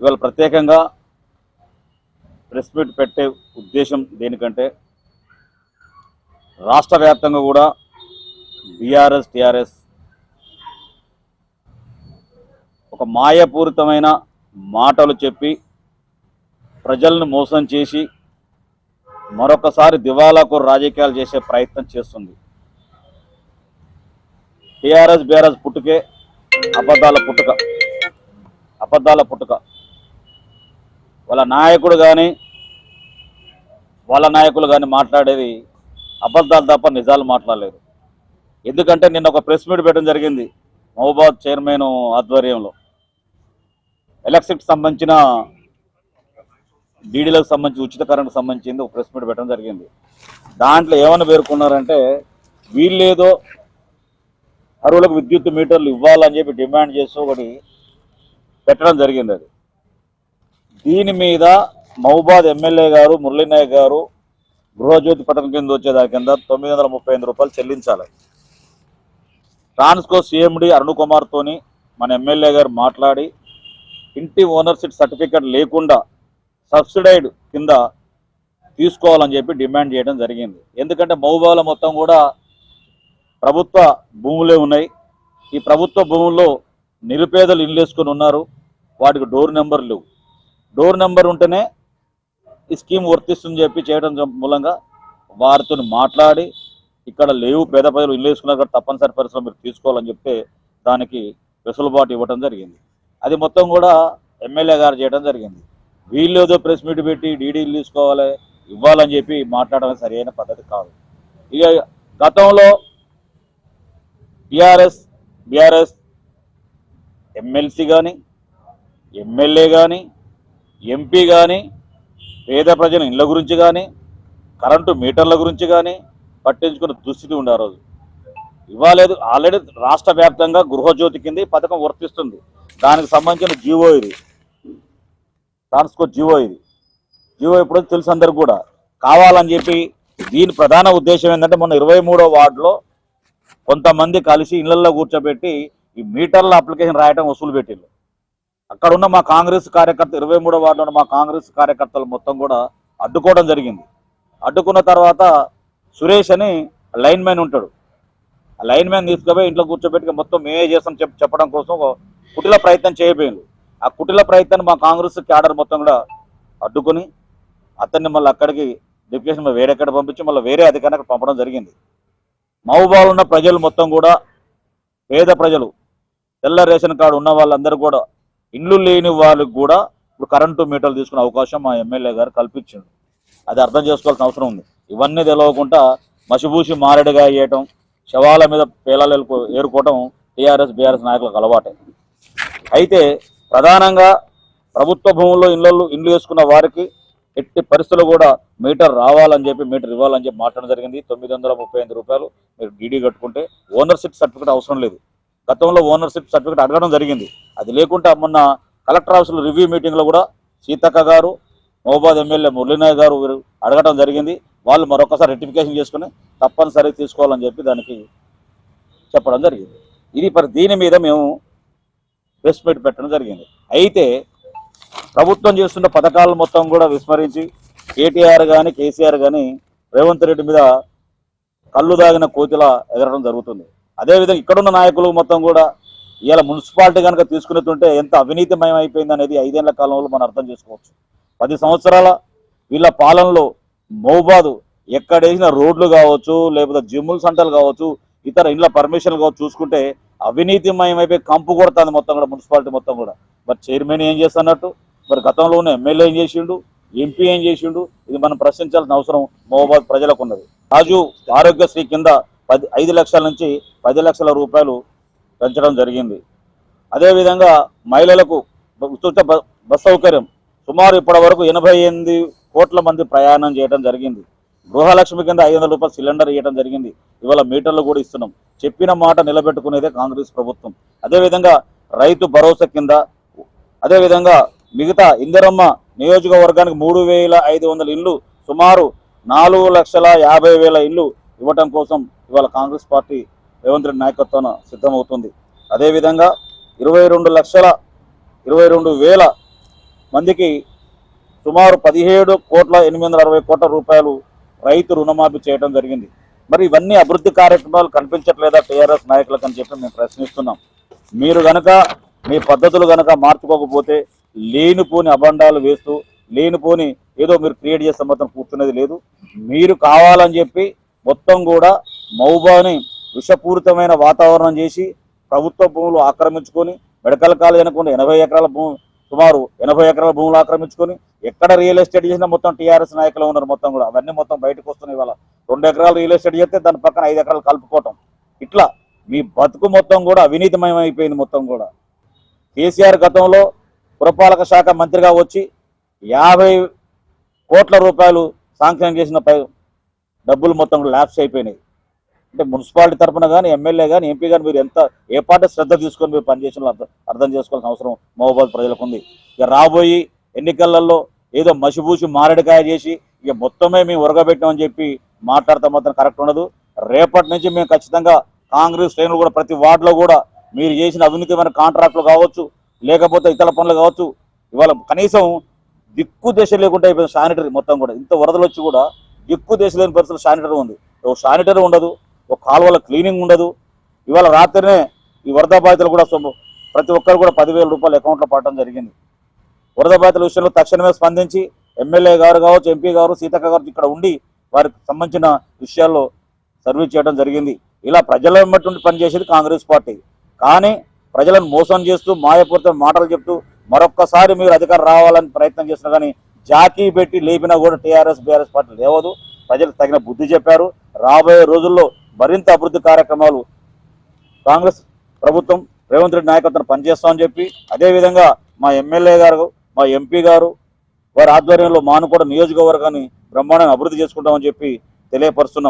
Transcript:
ఇవాళ ప్రత్యేకంగా press meet పెట్టే ఉద్దేశం దేనికంటే రాష్ట్ర వ్యాప్తంగా కూడా బీఆర్ఎస్ టీఆర్ఎస్ ఒక మాయపూరితమైన మాటలు చెప్పి ప్రజలను మోసం చేసి మరొకసారి దివాలాకు రాజకీయాలు చేసే ప్రయత్నం చేస్తుంది. టీఆర్ఎస్ బీఆర్ఎస్ పుట్టుకే అబద్ధాల పుట్టుక. వాళ్ళ నాయకులు కానీ మాట్లాడేది అబద్ధాలు తప్ప నిజాలు మాట్లాడలేదు. ఎందుకంటే నిన్న ఒక ప్రెస్ మీట్ పెట్టడం జరిగింది మహబూబాద్ చైర్మన్ ఆధ్వర్యంలో. ఎలక్ట్రిసిటీకి సంబంధించిన డీడీలకు సంబంధించి ఉచిత కరెంట్కి సంబంధించింది ఒక ప్రెస్ మీట్ పెట్టడం జరిగింది. దాంట్లో ఏమని పేర్కొన్నారంటే వీళ్ళేదో అరువులకు విద్యుత్ మీటర్లు ఇవ్వాలని చెప్పి డిమాండ్ చేస్తూ ఒకటి పెట్టడం జరిగింది. అది దీని మీద మహబూబాద్ ఎమ్మెల్యే గారు మురళీనాయక్ గారు గృహజ్యోతి పథకం కింద వచ్చేదాని కింద 935 రూపాయలు చెల్లించాలి. ట్రాన్స్కో సిఎండి అరుణ్ కుమార్ తోని మన ఎమ్మెల్యే గారు మాట్లాడి ఇంటి ఓనర్షిప్ సర్టిఫికేట్ లేకుండా సబ్సిడైడ్ కింద తీసుకోవాలని చెప్పి డిమాండ్ చేయడం జరిగింది. ఎందుకంటే మహబూబాలో మొత్తం కూడా ప్రభుత్వ భూములే ఉన్నాయి. ఈ ప్రభుత్వ భూముల్లో నిరుపేదలు ఇల్లు వేసుకొని ఉన్నారు. వాటికి డోర్ నెంబర్ లేవు. డోర్ నెంబర్ ఉంటేనే ఈ స్కీమ్ వర్తిస్తుందని చెప్పి చేయడం మూలంగా వారితో మాట్లాడి ఇక్కడ లేవు పేద ప్రజలు ఇల్లు వేసుకున్నారు కాబట్టి తప్పనిసరి పరిస్థితుల్లో మీరు తీసుకోవాలని చెప్తే దానికి వెసులుబాటు ఇవ్వడం జరిగింది. అది మొత్తం కూడా ఎమ్మెల్యే గారు చేయడం జరిగింది. వీళ్ళు ఏదో ప్రెస్ మీట్ పెట్టి డీడీలు తీసుకోవాలి ఇవ్వాలని చెప్పి మాట్లాడడం సరైన పద్ధతి కాదు. ఇక గతంలో టీఆర్ఎస్ బీఆర్ఎస్ ఎమ్మెల్సీ కానీ ఎమ్మెల్యే కానీ ఎంపీ కానీ పేద ప్రజల ఇళ్ల గురించి కానీ కరెంటు మీటర్ల గురించి కానీ పట్టించుకున్న దుస్థితి ఉండే ఆ రోజు. ఇవ్వలేదు. ఆల్రెడీ రాష్ట్ర వ్యాప్తంగా గృహజ్యోతి కింద పథకం వర్తిస్తుంది. దానికి సంబంధించిన జీవో ఇది, ట్రాన్స్కో జీవో ఎప్పుడో తెలుసు అందరికి కూడా. కావాలని చెప్పి దీని ప్రధాన ఉద్దేశం ఏంటంటే మొన్న 23వ వార్డులో కొంతమంది కలిసి ఇళ్లలో కూర్చోబెట్టి ఈ మీటర్ల అప్లికేషన్ రాయడం వసూలు పెట్టిండ్రు. అక్కడ ఉన్న మా కాంగ్రెస్ కార్యకర్త 23వ వార్డులో ఉన్న మా కాంగ్రెస్ కార్యకర్తలు మొత్తం కూడా అడ్డుకోవడం జరిగింది. అడ్డుకున్న తర్వాత సురేష్ అని లైన్ మ్యాన్ ఉంటాడు. ఆ లైన్ మ్యాన్ తీసుకుపోయి ఇంట్లో కూర్చోబెట్టి మొత్తం మేమే చేస్తాం చెప్పడం కోసం కుటిల ప్రయత్నం చేయబోయింది. ఆ కుటిల ప్రయత్నాన్ని మా కాంగ్రెస్ క్యాడర్ మొత్తం కూడా అడ్డుకొని అతన్ని మళ్ళీ అక్కడికి డిప్యూటేషన్ వేరేక్కడ పంపించి మళ్ళీ వేరే అధికారిని అక్కడ పంపడం జరిగింది. మహబూబాలో ఉన్న ప్రజలు మొత్తం కూడా పేద ప్రజలు తెల్ల రేషన్ కార్డు ఉన్న వాళ్ళందరూ కూడా ఇండ్లు లేని వాళ్ళకి కూడా ఇప్పుడు కరెంటు మీటర్లు తీసుకునే అవకాశం మా ఎమ్మెల్యే గారు కల్పించాడు. అది అర్థం చేసుకోవాల్సిన అవసరం ఉంది. ఇవన్నీ తెలియకుండా మసిబూసి మారేడుగా వేయటం, శవాల మీద పేలాలు ఏరుకోవటం టీఆర్ఎస్ బీఆర్ఎస్ నాయకులకు అలవాటే. అయితే ప్రధానంగా ప్రభుత్వ భూముల్లో ఇండ్లు వేసుకున్న వారికి ఎట్టి పరిస్థితులు కూడా మీటర్ రావాలని చెప్పి మీటర్ ఇవ్వాలని చెప్పి మాట్లాడడం జరిగింది. 935 రూపాయలు మీరు డీడీ కట్టుకుంటే ఓనర్షిప్ సర్టిఫికేట్ అవసరం లేదు. గతంలో ఓనర్షిప్ సర్టిఫికేట్ అడగడం జరిగింది. అది లేకుండా మొన్న కలెక్టర్ ఆఫీసులో రివ్యూ మీటింగ్లో కూడా సీతక్క గారు మహబూబాద్ ఎమ్మెల్యే మురళీనాయక్ గారు అడగడం జరిగింది. వాళ్ళు మరొకసారి రెక్టిఫికేషన్ చేసుకుని తప్పనిసరిగా తీసుకోవాలని చెప్పి దానికి చెప్పడం జరిగింది. దీని మీద మేము ప్రెస్ మీట్ పెట్టడం జరిగింది. అయితే ప్రభుత్వం చేస్తున్న పథకాలు మొత్తం కూడా విస్మరించి కేటీఆర్ కానీ కేసీఆర్ కానీ రేవంత్ రెడ్డి మీద కళ్ళు దాగిన కోతిలా ఎగరడం జరుగుతుంది. అదేవిధంగా ఇక్కడున్న నాయకులు మొత్తం కూడా ఇవాళ మున్సిపాలిటీ కనుక తీసుకునేస్తుంటే ఎంత అవినీతిమయం అయిపోయింది అనేది 5 ఏళ్ల కాలంలో మనం అర్థం చేసుకోవచ్చు. 10 సంవత్సరాల వీళ్ళ పాలనలో మహబూబాద్ ఎక్కడేసిన రోడ్లు కావచ్చు, లేకపోతే జిమ్ముల సెంటర్లు కావచ్చు, ఇతర ఇండ్ల పర్మిషన్లు కావచ్చు చూసుకుంటే అవినీతిమయం అయిపోయి కంపు కొడుతుంది మొత్తం కూడా మున్సిపాలిటీ మొత్తం కూడా. మరి చైర్మన్ ఏం చేస్తున్నట్టు, మరి గతంలో ఉన్న ఎమ్మెల్యే ఏం చేసిండు, ఎంపీ ఏం చేసిండు, ఇది మనం ప్రశ్నించాల్సిన అవసరం మహబూబాద్ ప్రజలకు ఉన్నది. రాజు ఆరోగ్యశ్రీ కింద 5 లక్షల నుంచి 10 లక్షల రూపాయలు పెంచడం జరిగింది. అదేవిధంగా మహిళలకు ఉచిత బస్ సౌకర్యం సుమారు ఇప్పటి వరకు 88 కోట్ల మంది ప్రయాణం చేయడం జరిగింది. గృహలక్ష్మి కింద 500 రూపాయలు సిలిండర్ ఇవ్వడం జరిగింది. ఇవాళ మీటర్లు కూడా ఇస్తున్నాం. చెప్పిన మాట నిలబెట్టుకునేదే కాంగ్రెస్ ప్రభుత్వం. అదేవిధంగా రైతు భరోసా కింద, అదేవిధంగా మిగతా ఇందిరమ్మ నియోజకవర్గానికి 3,500 ఇళ్ళు, సుమారు 4,50,000 ఇళ్ళు ఇవ్వటం కోసం ఇవాళ కాంగ్రెస్ పార్టీ రేవంత్ రెడ్డి నాయకత్వాన సిద్ధమవుతుంది. అదేవిధంగా 22,22,000 మందికి సుమారు 17,860 కోట్ల రూపాయలు రైతు రుణమాఫీ చేయడం జరిగింది. మరి ఇవన్నీ అభివృద్ధి కార్యక్రమాలు కనిపించట్లేదా టీఆర్ఎస్ నాయకులకు అని చెప్పి మేము ప్రశ్నిస్తున్నాం. మీరు గనక మీ పద్ధతులు గనక మార్చుకోకపోతే లేనిపోని అబండాలు వేస్తూ లేనిపోని ఏదో మీరు క్రియేట్ చేస్తే మొత్తం కూర్చునేది లేదు. మీరు కావాలని చెప్పి మొత్తం కూడా మౌబాని విషపూరితమైన వాతావరణం చేసి ప్రభుత్వ భూములు ఆక్రమించుకొని మెడికల్ కాలేజ్ అనుకుని 80 ఎకరాల భూమి, సుమారు 80 ఎకరాల భూములు ఆక్రమించుకొని ఎక్కడ రియల్ ఎస్టేట్ చేసినా మొత్తం టీఆర్ఎస్ నాయకులు ఉన్నారు. మొత్తం కూడా అవన్నీ మొత్తం బయటకు వస్తున్నాయి. ఇవాళ 2 ఎకరాలు రియల్ ఎస్టేట్ చేస్తే దాని పక్కన 5 ఎకరాలు కలుపుకోవటం, ఇట్లా మీ బతుకు మొత్తం కూడా అవినీతిమయం అయిపోయింది. మొత్తం కూడా కేసీఆర్ గతంలో పురపాలక శాఖ మంత్రిగా వచ్చి 50 కోట్ల రూపాయలు శాంక్షన్ చేసిన డబ్బులు మొత్తం కూడా ల్యాప్స్ అయిపోయినాయి. అంటే మున్సిపాలిటీ తరఫున కానీ ఎమ్మెల్యే కానీ ఎంపీ కానీ మీరు ఎంత ఏ పార్టీ శ్రద్ధ తీసుకొని మీరు పనిచేసిన అర్థం చేసుకోవాల్సిన అవసరం మహబూబాద్ ప్రజలకు ఉంది. ఇక రాబోయి ఎన్నికలలో ఏదో మసిబూసి మారేడుకాయ చేసి ఇక మొత్తమే మేము ఉరగబెట్టామని చెప్పి మాట్లాడితే మాత్రం కరెక్ట్ ఉండదు. రేపటి నుంచి మేము ఖచ్చితంగా కాంగ్రెస్ శ్రేణులు కూడా ప్రతి వార్డులో కూడా మీరు చేసిన అవినీతిమైన కాంట్రాక్టులు కావచ్చు, లేకపోతే ఇతర పనులు కావచ్చు, ఇవాళ కనీసం దిక్కు దశ లేకుండా అయిపోయింది. శానిటరీ మొత్తం కూడా ఇంత వరదలు వచ్చి కూడా దిక్కు దశ లేని పరిస్థితులు శానిటరీ ఉంది. ఒక శానిటరీ ఉండదు, ఒక కాలువల క్లీనింగ్ ఉండదు. ఇవాళ రాత్రినే ఈ వరద బాధితులు కూడా ప్రతి ఒక్కరు కూడా 10,000 రూపాయలు అకౌంట్లో పడటం జరిగింది. వరద బాధితుల విషయంలో తక్షణమే స్పందించి ఎమ్మెల్యే గారు కావచ్చు, ఎంపీ గారు, సీతక్క గారు ఇక్కడ ఉండి వారికి సంబంధించిన విషయాల్లో సర్వీస్ చేయడం జరిగింది. ఇలా ప్రజల వెంబడి పనిచేసేది కాంగ్రెస్ పార్టీ. కానీ ప్రజలను మోసం చేస్తూ మాయపూరిత మాటలు చెప్తూ మరొక్కసారి మీరు అధికారం రావాలని ప్రయత్నం చేసినా కానీ జాకీ పెట్టి లేపినా కూడా టీఆర్ఎస్ బీఆర్ఎస్ పార్టీ లేవదు. ప్రజలకు తగిన బుద్ధి చెప్పారు. రాబోయే రోజుల్లో మరింత అభివృద్ధి కార్యక్రమాలు కాంగ్రెస్ ప్రభుత్వం రేవంత్ రెడ్డి నాయకత్వం పనిచేస్తామని చెప్పి, అదేవిధంగా మా ఎమ్మెల్యే గారు, మా ఎంపీ గారు వారి ఆధ్వర్యంలో మానుకోట నియోజకవర్గాన్ని బ్రహ్మాండంగా అభివృద్ధి చేసుకుంటామని చెప్పి తెలియపరుస్తున్నాం.